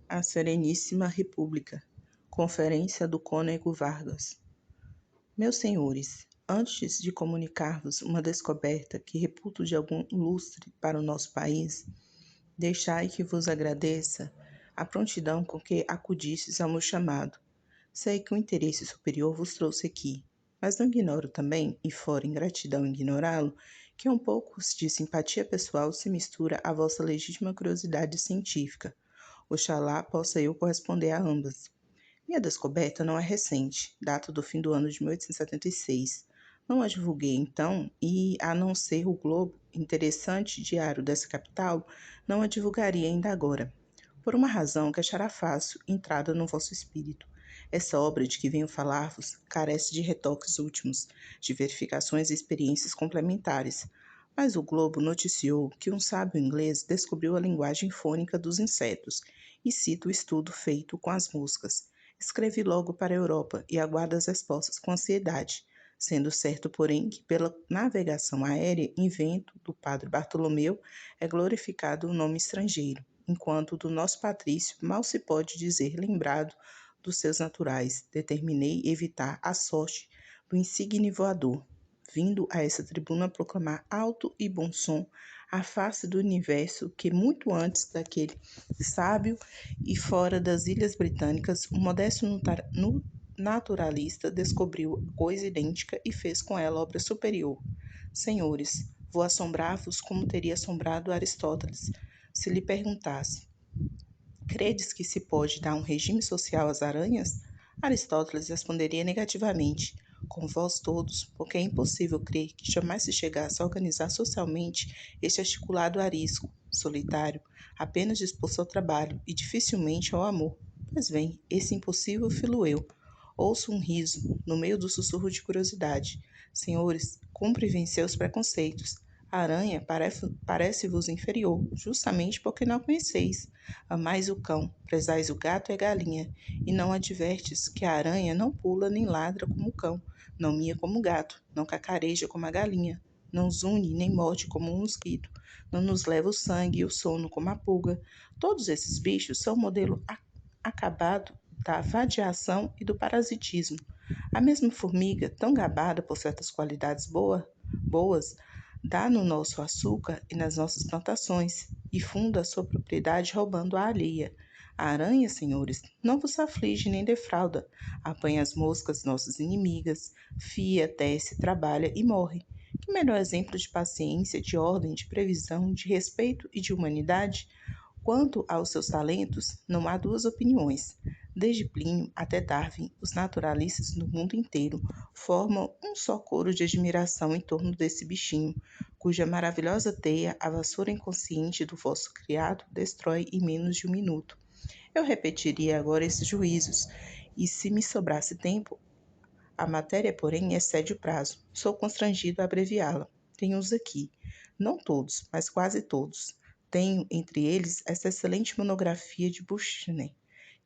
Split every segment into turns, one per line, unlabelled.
A Sereníssima República. Conferência do Cônego Vargas. Meus senhores, antes de comunicar-vos uma descoberta que reputo de algum lustre para o nosso país, deixai que vos agradeça a prontidão com que acudistes ao meu chamado. Sei que o interesse superior vos trouxe aqui, mas não ignoro também, e fora ingratidão ignorá-lo, que um pouco de simpatia pessoal se mistura à vossa legítima curiosidade científica. Oxalá possa eu corresponder a ambas. Minha descoberta não é recente, data do fim do ano de 1876. Não a divulguei então e, a não ser o Globo, interessante diário dessa capital, não a divulgaria ainda agora. Por uma razão que achará fácil entrada no vosso espírito. Essa obra de que venho falar-vos carece de retoques últimos, de verificações e experiências complementares. Mas o Globo noticiou que um sábio inglês descobriu a linguagem fônica dos insetos, e cita o estudo feito com as moscas. Escrevi logo para a Europa e aguardo as respostas com ansiedade, sendo certo, porém, que pela navegação aérea, invento do padre Bartolomeu, é glorificado o nome estrangeiro, enquanto do nosso patrício mal se pode dizer lembrado dos seus naturais. Determinei evitar a sorte do insigne voador, vindo a essa tribuna proclamar alto e bom som a face do universo que muito antes daquele sábio e fora das Ilhas Britânicas, um modesto naturalista descobriu coisa idêntica e fez com ela obra superior. Senhores, vou assombrar-vos como teria assombrado Aristóteles se lhe perguntasse: credes que se pode dar um regime social às aranhas? Aristóteles responderia negativamente, com vós todos, porque é impossível crer que jamais se chegasse a organizar socialmente este articulado arisco, solitário, apenas disposto ao trabalho e dificilmente ao amor. Pois bem, esse impossível filo eu. Ouço um riso, no meio do sussurro de curiosidade. Senhores, cumpre vencer os preconceitos. A aranha parece-vos inferior, justamente porque não a conheceis. Amais o cão, prezais o gato e a galinha, e não advertes que a aranha não pula nem ladra como o cão, não mia como o gato, não cacareja como a galinha, não zune nem morde como um mosquito, não nos leva o sangue e o sono como a pulga. Todos esses bichos são modelo acabado da vadiação e do parasitismo. A mesma formiga, tão gabada por certas qualidades boas, dá no nosso açúcar e nas nossas plantações, e funda a sua propriedade roubando a alheia. A aranha, senhores, não vos aflige nem defrauda. Apanha as moscas, nossas inimigas, fia, tece, trabalha e morre. Que melhor exemplo de paciência, de ordem, de previsão, de respeito e de humanidade? Quanto aos seus talentos, não há duas opiniões. Desde Plínio até Darwin, os naturalistas do mundo inteiro formam um só coro de admiração em torno desse bichinho, cuja maravilhosa teia a vassoura inconsciente do vosso criado destrói em menos de um minuto. Eu repetiria agora esses juízos, e se me sobrasse tempo, a matéria, porém, excede o prazo. Sou constrangido a abreviá-la. Tenho-os aqui. Não todos, mas quase todos. Tenho, entre eles, essa excelente monografia de Bushnell,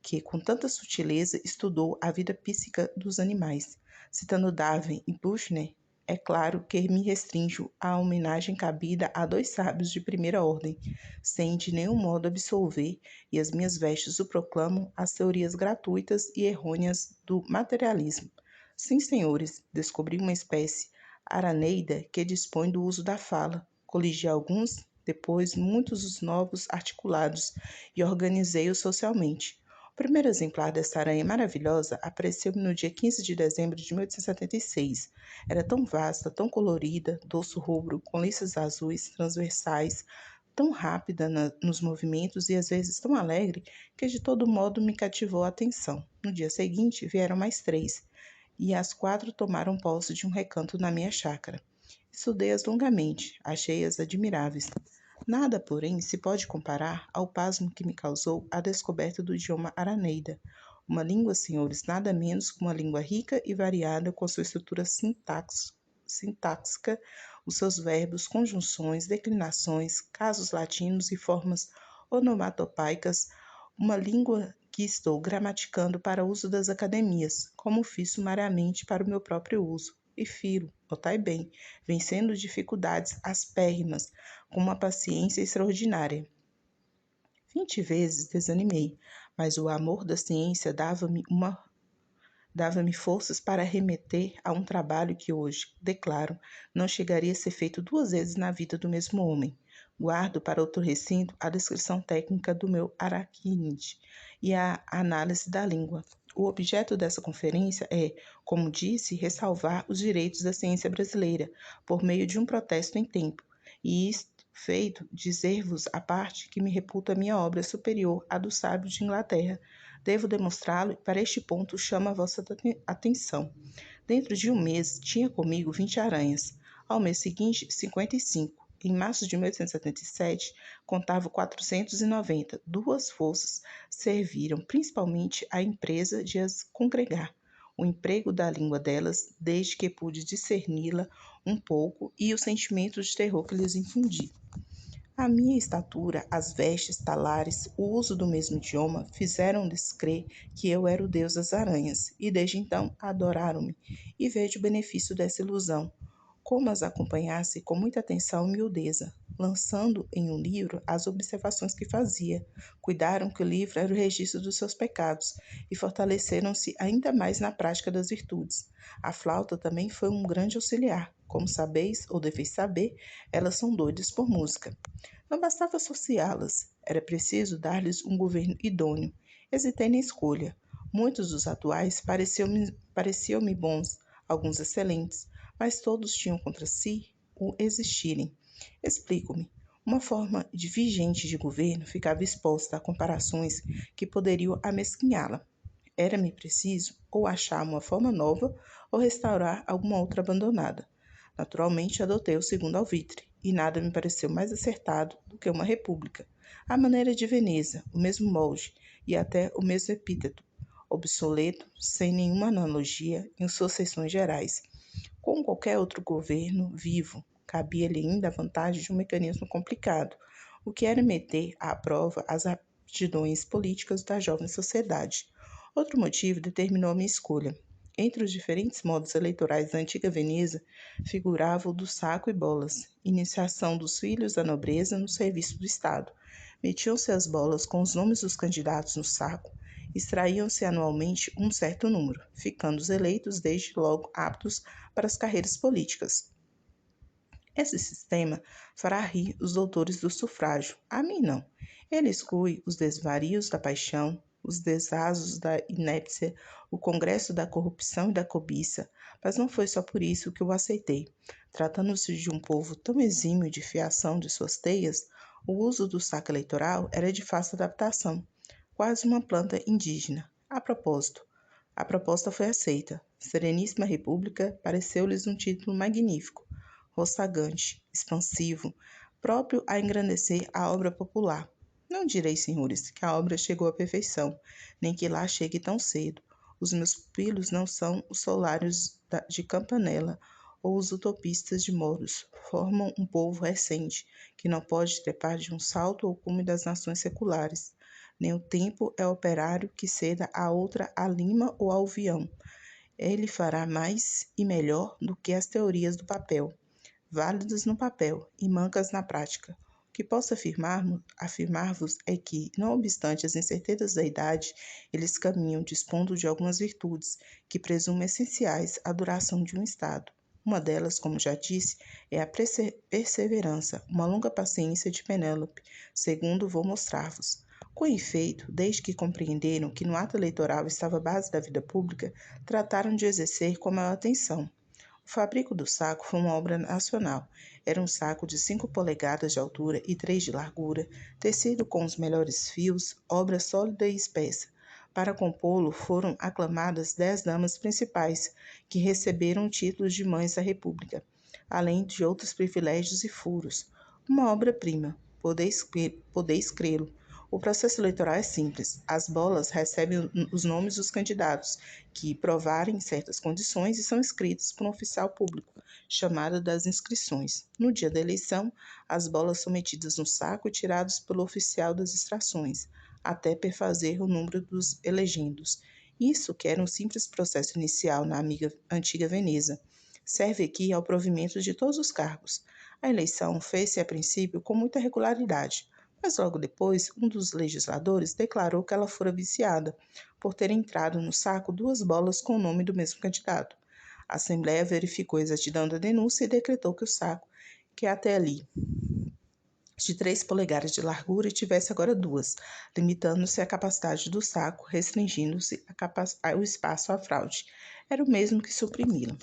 que, com tanta sutileza, estudou a vida psíquica dos animais. Citando Darwin e Bushnell, é claro que me restringo à homenagem cabida a dois sábios de primeira ordem, sem de nenhum modo absolver, e as minhas vestes o proclamam, as teorias gratuitas e errôneas do materialismo. Sim, senhores, descobri uma espécie araneida que dispõe do uso da fala. Coligi alguns, depois muitos os novos articulados e organizei-os socialmente. O primeiro exemplar desta aranha maravilhosa apareceu-me no dia 15 de dezembro de 1876. Era tão vasta, tão colorida, dorso rubro, com listas azuis transversais, tão rápida nos movimentos e às vezes tão alegre que de todo modo me cativou a atenção. No dia seguinte vieram mais três, e as quatro tomaram posse de um recanto na minha chácara. Estudei-as longamente, achei-as admiráveis. Nada, porém, se pode comparar ao pasmo que me causou a descoberta do idioma araneida. Uma língua, senhores, nada menos que uma língua rica e variada com sua estrutura sintáxica, os seus verbos, conjunções, declinações, casos latinos e formas onomatopeicas, uma língua que estou gramaticando para uso das academias, como fiz sumariamente para o meu próprio uso. E firo, notai bem, vencendo dificuldades aspérrimas, com uma paciência extraordinária. 20 vezes desanimei, mas o amor da ciência dava-me forças para remeter a um trabalho que hoje, declaro, não chegaria a ser feito 2 vezes na vida do mesmo homem. Guardo para outro recinto a descrição técnica do meu aracnídeo e a análise da língua. O objeto dessa conferência é, como disse, ressalvar os direitos da ciência brasileira por meio de um protesto em tempo, e isto feito, dizer-vos à parte que me reputa minha obra superior à do sábio de Inglaterra. Devo demonstrá-lo e para este ponto chamo a vossa atenção. Dentro de um mês, tinha comigo 20 aranhas. Ao mês seguinte, 55. Em março de 1877, contava 490. Duas forças serviram principalmente à empresa de as congregar. O emprego da língua delas, desde que pude discerni-la um pouco, e o sentimento de terror que lhes infundi. A minha estatura, as vestes, talares, o uso do mesmo idioma fizeram-lhes crer que eu era o deus das aranhas, e desde então adoraram-me, e vejo o benefício dessa ilusão, como as acompanhasse com muita atenção e miudeza, lançando em um livro as observações que fazia. Cuidaram que o livro era o registro dos seus pecados, e fortaleceram-se ainda mais na prática das virtudes. A flauta também foi um grande auxiliar. Como sabeis, ou deveis saber, elas são doidas por música. Não bastava associá-las, era preciso dar-lhes um governo idôneo. Hesitei na escolha. Muitos dos atuais pareciam-me bons, alguns excelentes, mas todos tinham contra si o existirem. Explico-me. Uma forma vigente de governo ficava exposta a comparações que poderiam amesquinhá-la. Era-me preciso ou achar uma forma nova ou restaurar alguma outra abandonada. Naturalmente, adotei o segundo alvitre, e nada me pareceu mais acertado do que uma república. A maneira de Veneza, o mesmo molde e até o mesmo epíteto, obsoleto, sem nenhuma analogia em suas seções gerais. Com qualquer outro governo vivo, cabia-lhe ainda a vantagem de um mecanismo complicado, o que era meter à prova as aptidões políticas da jovem sociedade. Outro motivo determinou a minha escolha. Entre os diferentes modos eleitorais da antiga Veneza, figurava o do saco e bolas, iniciação dos filhos da nobreza no serviço do Estado. Metiam-se as bolas com os nomes dos candidatos no saco, extraíam-se anualmente um certo número, ficando os eleitos desde logo aptos para as carreiras políticas. Esse sistema fará rir os doutores do sufrágio. A mim não. Ele exclui os desvarios da paixão, os desasos da inépcia, o congresso da corrupção e da cobiça, mas não foi só por isso que o aceitei. Tratando-se de um povo tão exímio de fiação de suas teias, o uso do saco eleitoral era de fácil adaptação, quase uma planta indígena. A proposta foi aceita. Sereníssima República pareceu-lhes um título magnífico, roçagante, expansivo, próprio a engrandecer a obra popular. Não direi, senhores, que a obra chegou à perfeição, nem que lá chegue tão cedo. Os meus pupilos não são os solários de Campanella ou os utopistas de Moros. Formam um povo recente, que não pode trepar de um salto ao cume das nações seculares. Nem o tempo é operário que ceda a outra a lima ou ao vião. Ele fará mais e melhor do que as teorias do papel, válidas no papel e mancas na prática. O que posso afirmar-vos é que, não obstante as incertezas da idade, eles caminham dispondo de algumas virtudes que presumem essenciais à duração de um Estado. Uma delas, como já disse, é a perseverança, uma longa paciência de Penélope, segundo vou mostrar-vos. Com efeito, desde que compreenderam que no ato eleitoral estava a base da vida pública, trataram de exercer com a maior atenção. O fabrico do saco foi uma obra nacional. Era um saco de 5 polegadas de altura e 3 de largura, tecido com os melhores fios, obra sólida e espessa. Para compô-lo foram aclamadas 10 damas principais, que receberam títulos de mães da República, além de outros privilégios e furos. Uma obra-prima, podeis crê-lo. O processo eleitoral é simples. As bolas recebem os nomes dos candidatos, que provarem certas condições e são escritas por um oficial público, chamado das inscrições. No dia da eleição, as bolas são metidas no saco e tiradas pelo oficial das extrações, até perfazer o número dos elegendos. Isso, que era um simples processo inicial na antiga Veneza, serve aqui ao provimento de todos os cargos. A eleição fez-se a princípio com muita regularidade, Mas logo depois, um dos legisladores declarou que ela fora viciada, por ter entrado no saco 2 bolas com o nome do mesmo candidato. A Assembleia verificou a exatidão da denúncia e decretou que o saco, que até ali de 3 polegadas de largura, e tivesse agora 2, limitando-se a capacidade do saco, restringindo-se o espaço à fraude. Era o mesmo que suprimi-la.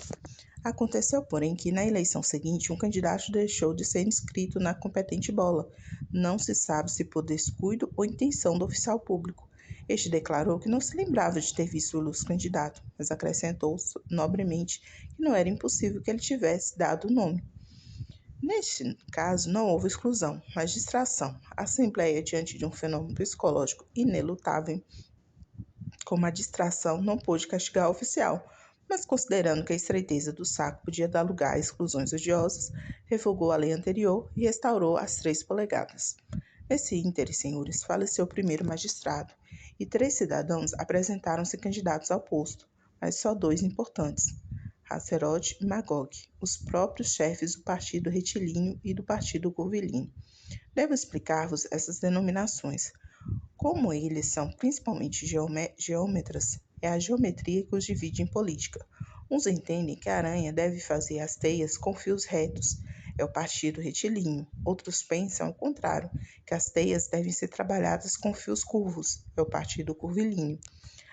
Aconteceu, porém, que na eleição seguinte um candidato deixou de ser inscrito na competente bola. Não se sabe se por descuido ou intenção do oficial público. Este declarou que não se lembrava de ter visto o ilustre candidato, mas acrescentou nobremente que não era impossível que ele tivesse dado o nome. Neste caso, não houve exclusão, mas distração. A Assembleia, diante de um fenômeno psicológico inelutável, como a distração, não pôde castigar o oficial, mas considerando que a estreiteza do saco podia dar lugar a exclusões odiosas, revogou a lei anterior e restaurou as 3 polegadas. Nesse íntere, senhores, faleceu o primeiro magistrado, e 3 cidadãos apresentaram-se candidatos ao posto, mas só 2 importantes, Hazerote e Magog, os próprios chefes do partido retilíneo e do partido curvilíneo. Devo explicar-vos essas denominações. Como eles são principalmente geômetras, é a geometria que os divide em política. Uns entendem que a aranha deve fazer as teias com fios retos, é o partido retilíneo. Outros pensam ao contrário, que as teias devem ser trabalhadas com fios curvos, é o partido curvilíneo.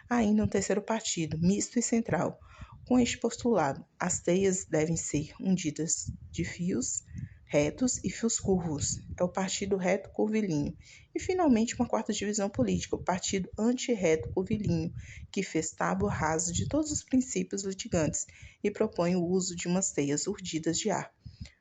Há ainda um terceiro partido, misto e central. Com este postulado, as teias devem ser undidas de fios retos e fios curvos, é o partido reto curvilíneo. E finalmente uma quarta divisão política, o partido anti-reto curvilíneo, que fez tábua rasa de todos os princípios litigantes e propõe o uso de umas teias urdidas de ar.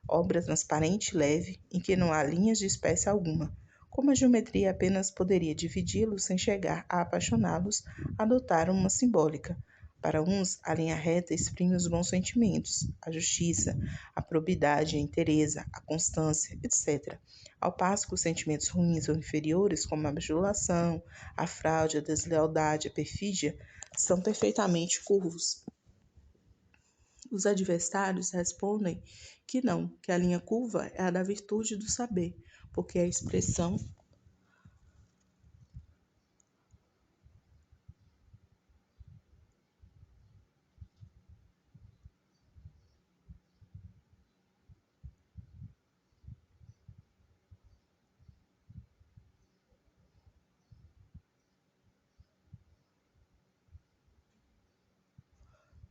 Obra transparente e leve, em que não há linhas de espécie alguma. Como a geometria apenas poderia dividi-los sem chegar a apaixoná-los, adotaram uma simbólica. Para uns, a linha reta exprime os bons sentimentos, a justiça, a probidade, a inteireza, a constância, etc. Ao passo que os sentimentos ruins ou inferiores, como a bajulação, a fraude, a deslealdade, a perfídia, são perfeitamente curvos. Os adversários respondem que não, que a linha curva é a da virtude do saber, porque é a expressão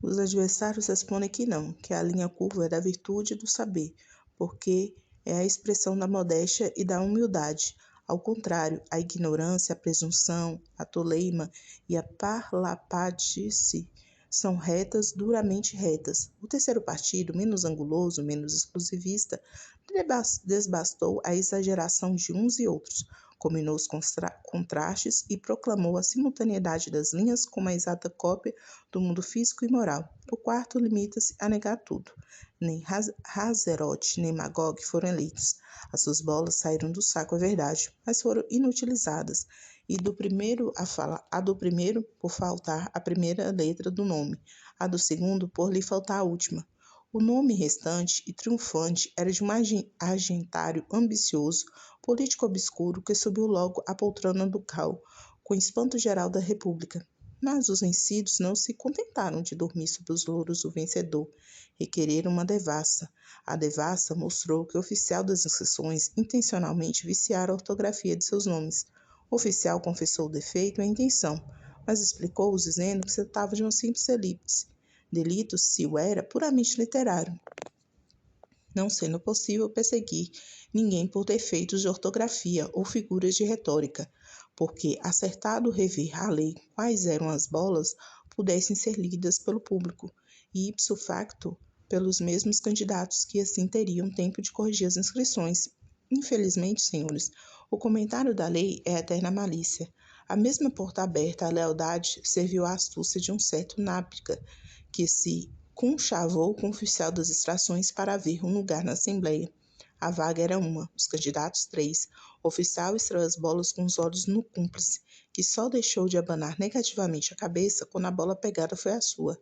Os adversários respondem que não, que a linha curva é da virtude do saber, porque é a expressão da modéstia e da humildade. Ao contrário, a ignorância, a presunção, a toleima e a parlapadice são retas, duramente retas. O terceiro partido, menos anguloso, menos exclusivista, desbastou a exageração de uns e outros, combinou os contrastes e proclamou a simultaneidade das linhas como a exata cópia do mundo físico e moral. O quarto limita-se a negar tudo. Nem Hazerote nem Magog foram eleitos. As suas bolas saíram do saco, é verdade, mas foram inutilizadas. E a do primeiro por faltar a primeira letra do nome, a do segundo por lhe faltar a última. O nome restante e triunfante era de um agentário ambicioso, político obscuro, que subiu logo à poltrona ducal, com espanto geral da República. Mas os vencidos não se contentaram de dormir sob os louros do vencedor. Requereram uma devassa. A devassa mostrou que o oficial das inscrições intencionalmente viciara a ortografia de seus nomes. O oficial confessou o defeito e a intenção, mas explicou-os dizendo que se tratava de uma simples elipse. Delito, se o era, puramente literário, não sendo possível perseguir ninguém por defeitos de ortografia ou figuras de retórica, porque, acertado rever à lei quais eram as bolas, pudessem ser lidas pelo público, e ipso facto pelos mesmos candidatos que assim teriam tempo de corrigir as inscrições. Infelizmente, senhores, o comentário da lei é a eterna malícia. A mesma porta aberta à lealdade serviu à astúcia de um certo nápica, que se conchavou com o oficial das extrações para haver um lugar na Assembleia. A vaga era uma, os candidatos 3. O oficial extraiu as bolas com os olhos no cúmplice, que só deixou de abanar negativamente a cabeça quando a bola pegada foi a sua.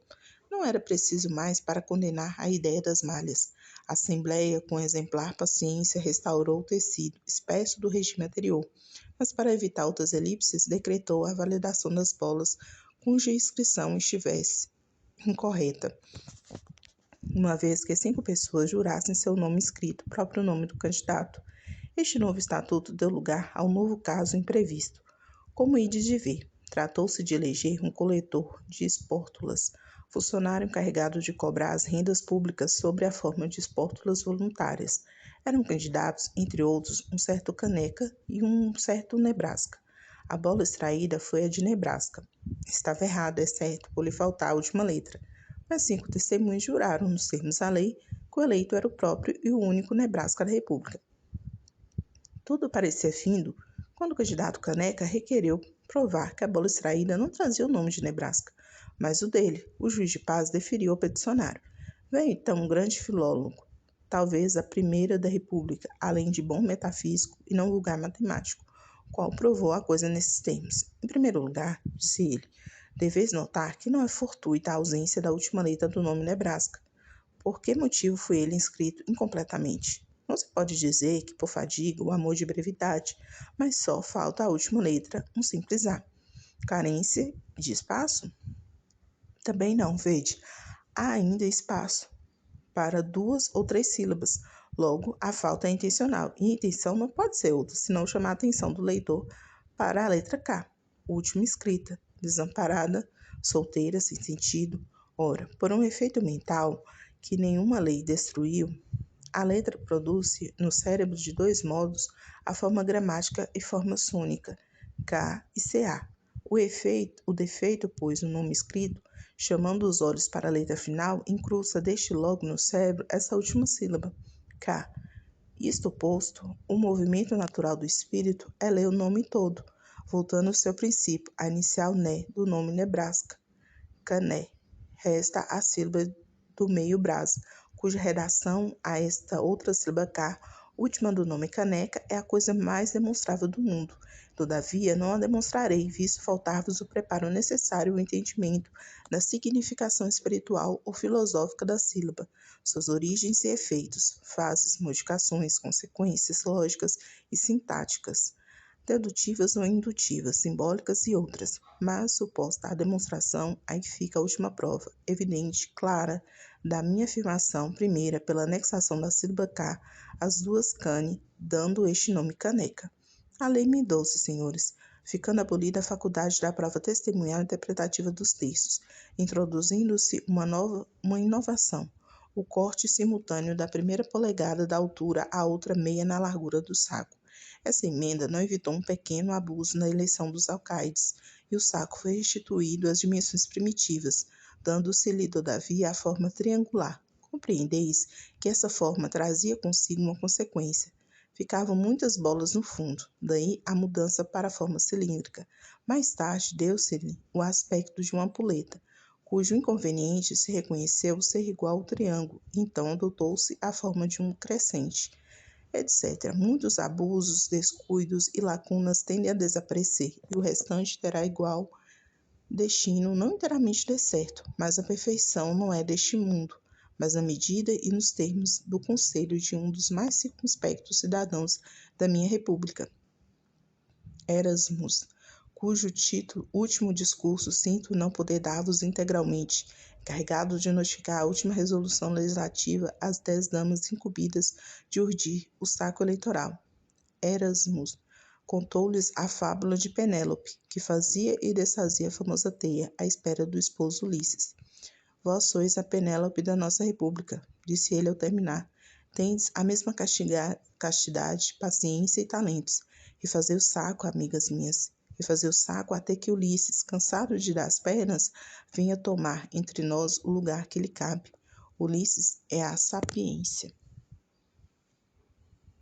Não era preciso mais para condenar a ideia das malhas. A Assembleia, com exemplar paciência, restaurou o tecido espesso do regime anterior, mas para evitar outras elipses, decretou a validação das bolas cuja inscrição estivesse incorreta, uma vez que 5 pessoas jurassem seu nome escrito, próprio nome do candidato. Este novo estatuto deu lugar ao novo caso imprevisto. Como ides de ver, tratou-se de eleger um coletor de espórtulas, funcionário encarregado de cobrar as rendas públicas sob a forma de espórtulas voluntárias. Eram candidatos, entre outros, um certo Caneca e um certo Nebraska. A bola extraída foi a de Nebraska. Estava errada, exceto por lhe faltar a última letra. Mas 5 testemunhas juraram, nos termos da lei, que o eleito era o próprio e o único Nebraska da República. Tudo parecia findo quando o candidato Caneca requereu provar que a bola extraída não trazia o nome de Nebraska, mas o dele. O juiz de paz deferiu ao peticionário. Veio então um grande filólogo, talvez a primeira da República, além de bom metafísico e não vulgar matemático, qual provou a coisa nesses termos. Em primeiro lugar, disse ele, deveis notar que não é fortuita a ausência da última letra do nome Nebraska. Por que motivo foi ele inscrito incompletamente? Não se pode dizer que por fadiga ou amor de brevidade, mas só falta a última letra, um simples A. Carência de espaço? Também não, vede. Há ainda espaço para 2 ou 3 sílabas. Logo, a falta é intencional, e a intenção não pode ser outra, senão chamar a atenção do leitor para a letra K, última escrita, desamparada, solteira, sem sentido. Ora, por um efeito mental que nenhuma lei destruiu, a letra produz no cérebro de 2 modos a forma gramática e forma sônica, K e CA. O defeito, pois, no nome escrito, chamando os olhos para a letra final, incrusta desde logo no cérebro essa última sílaba, K. Isto posto, o movimento natural do espírito é ler o nome todo, voltando ao seu princípio, a inicial né do nome Nebraska, Cané. Resta a sílaba do meio brasa, cuja redação a esta outra sílaba K, última do nome Caneca, é a coisa mais demonstrável do mundo. Todavia, não a demonstrarei, visto faltar-vos o preparo necessário ao entendimento da significação espiritual ou filosófica da sílaba, suas origens e efeitos, fases, modificações, consequências lógicas e sintáticas, dedutivas ou indutivas, simbólicas e outras, mas suposta a demonstração, aí fica a última prova, evidente, clara, da minha afirmação, primeira, pela anexação da sílaba K às 2 cane, dando este nome caneca. A lei mudou-se, senhores, ficando abolida a faculdade da prova testemunhal interpretativa dos textos, introduzindo-se uma inovação, o corte simultâneo da primeira polegada da altura à outra meia na largura do saco. Essa emenda não evitou um pequeno abuso na eleição dos alcaides, e o saco foi restituído às dimensões primitivas, dando-se-lhe, todavia, a forma triangular. Compreendeis que essa forma trazia consigo uma consequência. Ficavam muitas bolas no fundo, daí a mudança para a forma cilíndrica. Mais tarde deu-se-lhe o aspecto de uma ampuleta, cujo inconveniente se reconheceu ser igual ao triângulo, então adotou-se a forma de um crescente, etc. Muitos abusos, descuidos e lacunas tendem a desaparecer, e o restante terá igual destino não inteiramente decerto, mas a perfeição não é deste mundo, mas na medida e nos termos do conselho de um dos mais circunspectos cidadãos da minha república, Erasmus, cujo último discurso sinto não poder dar-vos integralmente, encarregado de notificar a última resolução legislativa às 10 damas incumbidas de urdir o saco eleitoral. Erasmus contou-lhes a fábula de Penélope, que fazia e desfazia a famosa teia à espera do esposo Ulisses. Vós sois a Penélope da nossa república, disse ele ao terminar. Tendes a mesma castidade, paciência e talentos. Refazei o saco, amigas minhas. Refazei o saco até que Ulisses, cansado de dar as pernas, venha tomar entre nós o lugar que lhe cabe. Ulisses é a sapiência.